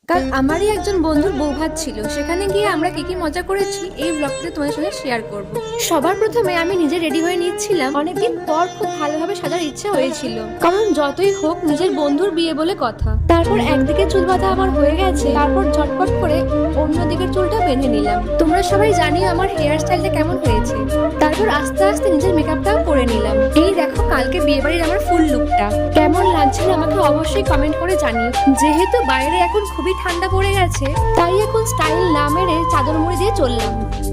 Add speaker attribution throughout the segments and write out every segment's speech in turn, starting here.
Speaker 1: কাল আমারই একজন বন্ধুর বৌভাত ছিল, সেখানে গিয়ে আমরা কি কি মজা করেছি এই ব্লগটিতে তোমাদের সঙ্গে শেয়ার করব। সবার প্রথমে আমি নিজে রেডি হয়ে নিচ্ছিলাম। অনেকদিন পর খুব ভালোভাবে সাজার ইচ্ছা হয়েছিল, কারণ যতই হোক নিজের বন্ধুর বিয়ে বলে কথা। তারপর একদিকে চুল বাঁধা আমার হয়ে গেছে, তারপর ঝটপট করে অন্যদিকের চুলটা বেঁধে নিলাম। তোমরা সবাই জানিও আমার হেয়ার স্টাইলটা কেমন হয়েছে। তারপর আস্তে আস্তে নিজের মেকআপটাও করে নিলাম। এই দেখো কালকে বিয়ে বাড়ির আমার ফুল লুকটা কেমন লাগছিল আমাকে অবশ্যই কমেন্ট করে জানিও। যেহেতু বাইরে এখন খুবই ঠান্ডা পড়ে গেছে, তাই এখন স্টাইল না মেরে চাদর মুড়ি দিয়ে চললাম।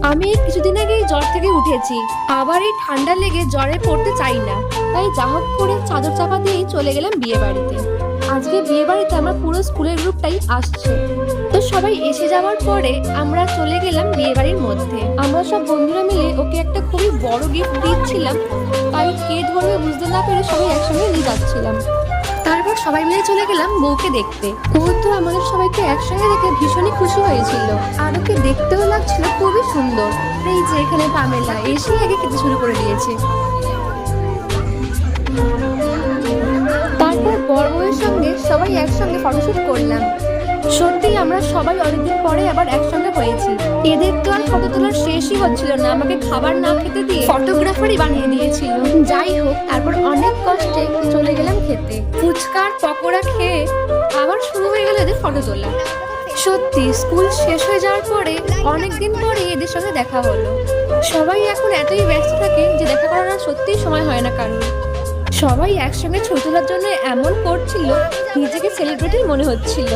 Speaker 1: আমি কিছুদিন আগেই জ্বর থেকে উঠেছি, আবার এই ঠান্ডা লেগে জ্বরে পড়তে চাই না, তাই যা হোক করে চাদর চাপা দিয়েই চলে গেলাম বিয়ে বাড়িতে। আজকে বিয়ে বাড়িতে আমার পুরো স্কুলের গ্রুপটাই আসছে। তো সবাই এসে যাওয়ার পরে আমরা চলে গেলাম বিয়ে বাড়ির মধ্যে। আমরা সব বন্ধুরা মিলে ওকে একটা খুবই বড় গিফট দিচ্ছিলাম, তাই কে ধরবে বুঝতে না পেরে সবাই একসঙ্গে নিয়ে যাচ্ছিলাম। তারপর সবাই মিলে চলে গেলাম বউকে দেখতে। ও তো আমাদের সবাইকে একসঙ্গে দেখে ভীষণই খুশি হয়েছিল, আর ওকে দেখতেও লাগছিল খুবই সুন্দর। এই যে এখানে পামেলা এসে আগে খেতে শুরু করে দিয়েছে। তারপর বর বউয়ের সঙ্গে সবাই একসঙ্গে ফটোশুট করলাম। সত্যি আমরা সবাই অনেকদিন পরে আবার একসঙ্গে হয়েছি। এদের তো আর ফটো তোলার শেষই হচ্ছিল না, আমাকে খাবার না খেতে দিয়ে ফটোগ্রাফারই বানিয়ে দিয়েছিল। যাই হোক, তারপর অনেক কষ্টে চলে গেলাম খেতে। ফুচকার পকোড়া খেয়ে আবার শুরু হয়ে গেল এদের ফটো তোলা। সত্যি স্কুল শেষ হয়ে যাওয়ার পরে অনেকদিন পরে এদের সঙ্গে দেখা হলো। সবাই এখন এতই ব্যস্ত থাকে যে দেখা করার আর সত্যিই সময় হয় না কারণ। সবাই একসঙ্গে ছবি তোলার জন্য এমন করছিল, নিজেকে সেলিব্রিটি মনে হচ্ছিল।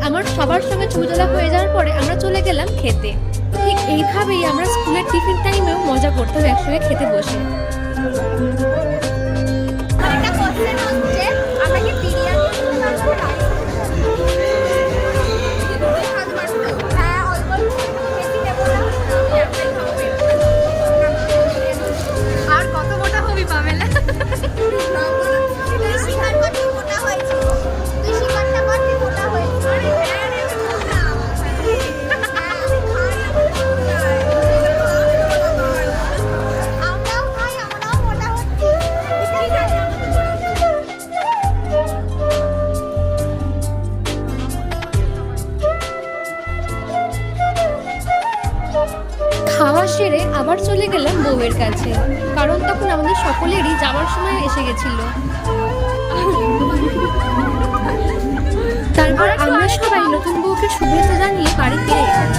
Speaker 1: আমার সবার সঙ্গে ছবি তোলা হয়ে যাওয়ার পরে আমরা চলে গেলাম খেতে। ঠিক এইভাবেই আমরা স্কুলের টিফিন টাইমেও মজা করতাম একসঙ্গে খেতে বসে। আর কত মোটা হবি পামেলা? খাওয়া সেরে আবার চলে গেলাম বউয়ের কাছে, কারণ তখন আমাদের সকলেরই যাওয়ার সময় এসে গেছিল। তারপর আমরা সবাই নতুন বউকে শুভেচ্ছা জানিয়ে বাড়ি ফিরে এলাম।